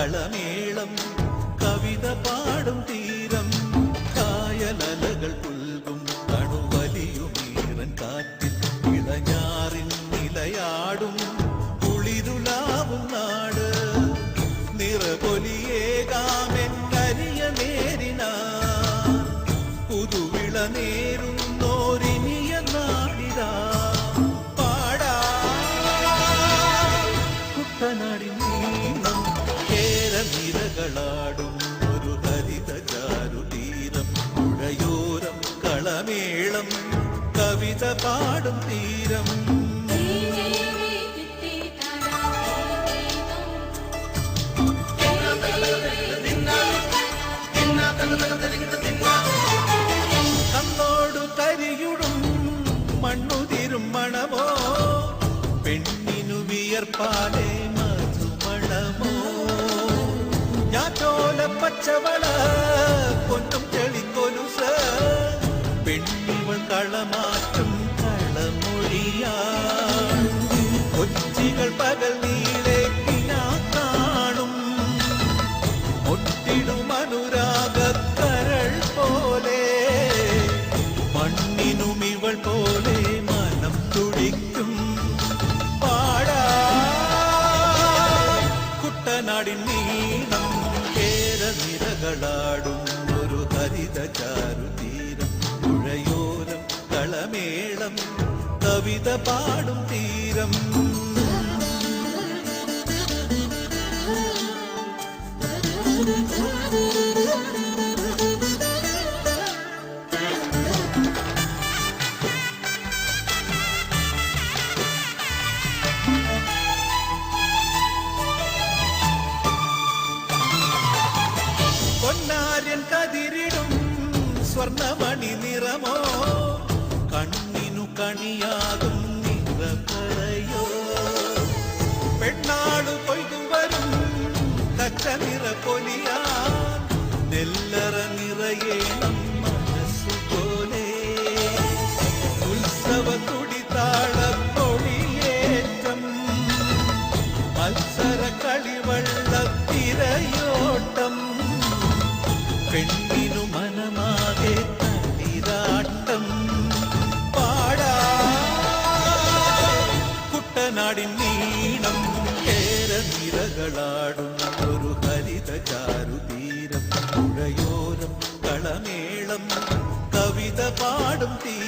കളമേളം കവിത പാടും തീരം കായലലകൾ പുൽകും കണുവലിയുമീറൻ കാറ്റിൽ ഇളഞ്ഞാറിൻ നിലയാടും കുളിരുലാവും നാട് നിറപൊലിയേകാമെന്നരിയ നേരിന പുതുവിള നേരുന്നോരിനിയ നാടിരാ പാടാ കുട്ടനാടിൻ നീളം കേരനിരകളാടും ഒരു ഹരിത ചാരുതീരം പുഴയോരം കളമേളം കവിത പാടും തീരം കണ്ണോടു കരിയുടും മണ്ണുതിരും മണമോ പെണ്ണിനു വിയർപ്പാലേ മധുമണമോ ഞാറ്റോല പച്ചവള പൊന്നും ചെളിക്കൊലുസ പെണ്ണിവൾ കളമാറ്റും കളമൊഴിയാ കൊച്ചികൾ പകൽ നീളെ കാണും ഒട്ടിടും അനുരാഗക്കരൾ പോലെ മണ്ണിനും ഇവൾ പോലെ മനം തുടിക്കും പാടാ കുട്ടനാടിൻ നീളം കേരനിരകളാടും ഒരു ഹരിത ചാരുതീരം പുഴയോരം കളമേളം കവിത പാടും തീരം പൊന്നാര്യൻ കതിരിടും സ്വർണമണി നിറമോ കണ്ണിനു കണിയാകും നിറപറയോ പെണ്ണാളു കൊയ്തു വരും തക്ക നിറ പൊലിയാ നെല്ലറ നിറയേണം മനസ്സുപോലെ ഉത്സവ തുടിതാള പൊടിയേറ്റം മത്സര കളിവള്ള തിരയോട്ടം പെണ്ണിനു മനമാകെ തളിരാട്ടം പാടാ കുട്ടനാടിൻ നീളം കേരനിരകളാടും ഒരു ഹരിത ചാരുതീരം പുഴയോരം കളമേളം കവിത പാടും തീരം